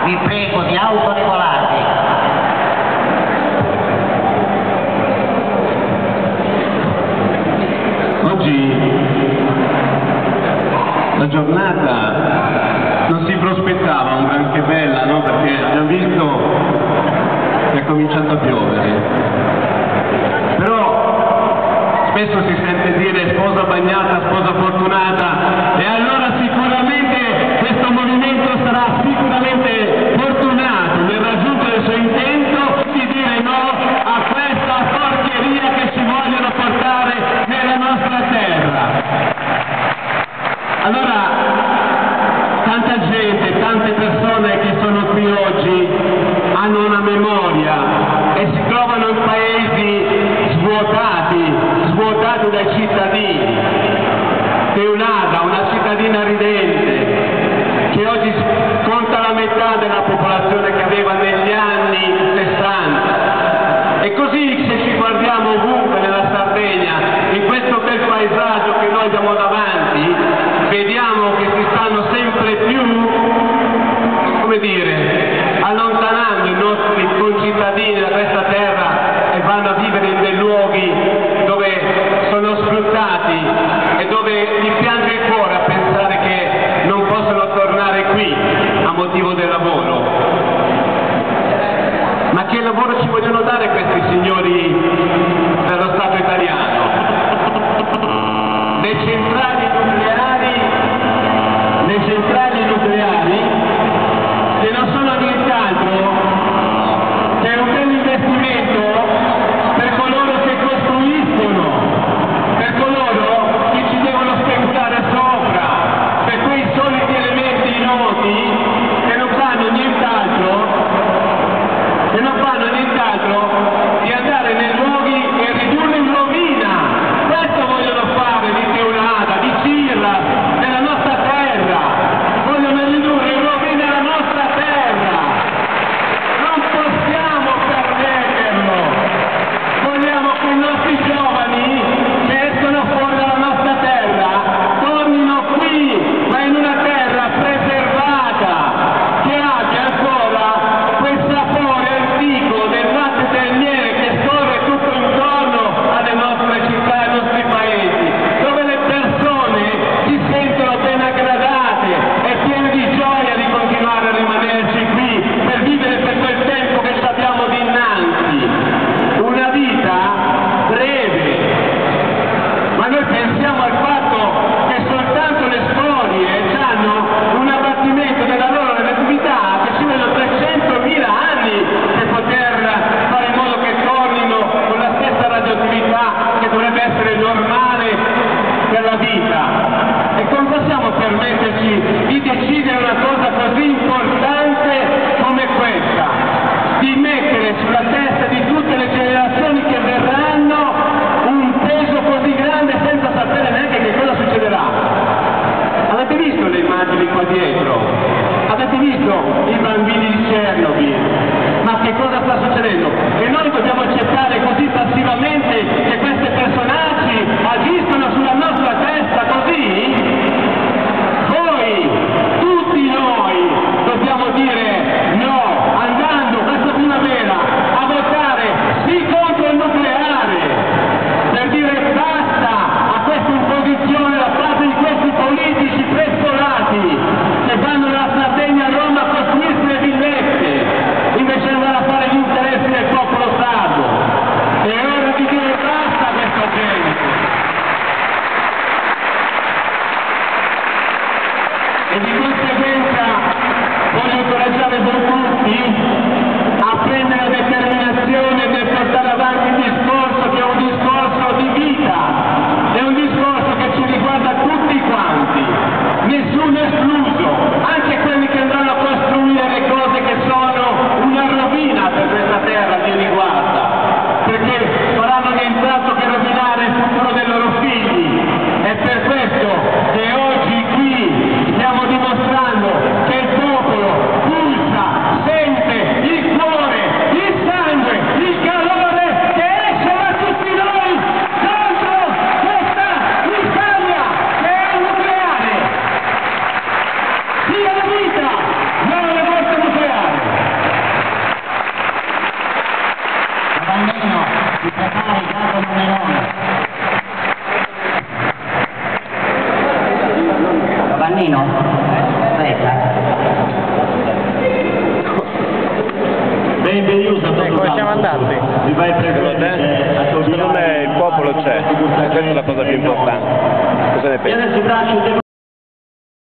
vi prego di autoregolarvi. Oggi la giornata non si prospettava un granché bella, no? Perché abbiamo visto che è cominciato a piovere. Però spesso si sente dire sposa bagnata, sposa fortunata, e allora sicuramente questo movimento sarà sicuramente fortunato nel raggiungere il suo intento di dire no a questa porcheria che ci vogliono portare nella nostra terra. Allora, tanta gente, tante persone che sono qui oggi hanno una memoria e si trovano in paesi svuotati dai cittadini. Eunada, una cittadina ridente, che oggi conta la metà della popolazione che aveva negli anni 60. E così, se ci guardiamo ovunque nella Sardegna, in questo bel paesaggio che noi abbiamo davanti, vediamo che si stanno sempre più, come dire, allontanando i nostri concittadini da questa terra e vanno a vivere in dei luoghi dove sono sfruttati e dove gli piange il cuore a pensare che non possono tornare qui a motivo del lavoro. Ma che lavoro ci vogliono dare questi signori dello Stato italiano? Le centrali nucleari che non sono nient'altro che un bel investimento per coloro che costruiscono, per coloro che ci devono scherzare sopra, per quei soliti elementi noti che non fanno nient'altro di andare nei luoghi e ridurli in rovina. Questo vogliono fare di Teulada, di Cirra, della nostra terra. Vogliono ridurre in rovina la nostra terra. Non possiamo permetterlo. Vogliamo che i nostri giovani che escono fuori dalla nostra terra tornino qui, ma in una terra preservata, che abbia ancora quel sapore antico del latte del miele che scorre tutto intorno alle nostre città, ai nostri paesi, dove le persone si sentono ben aggradate e piene di gioia di continuare a rimanerci qui per vivere per quel tempo che abbiamo dinanzi. Una vita breve, ma noi pensiamo al fatto che soltanto le spolie hanno un abbattimento della loro relatività che ci vogliono 300.000 anni per poter fare in modo che tornino con la stessa radioattività che dovrebbe essere normale per la vita. E come possiamo permetterci di decidere una cosa così importante come questa? Di mettere sulla testa di tutte le generazioni che verranno un peso così grande senza sapere neanche che cosa succederà. Avete visto le immagini qua dietro? Avete visto i bambini di Chernobyl? Ma che cosa sta succedendo? E noi dobbiamo accettare così passivamente che questi personaggi agiscono sulla nostra testa così? Poi, tutti noi dobbiamo dire no, andando questa primavera a votare sì contro il nucleare, per dire basta a questa imposizione da parte di questi politici prezzolati che vanno dalla Sardegna a Roma a costruirsi le villette invece di andare a fare gli interessi del popolo Come siamo andati? Secondo me il popolo c'è, questa è la cosa più importante. Cosa ne pensi?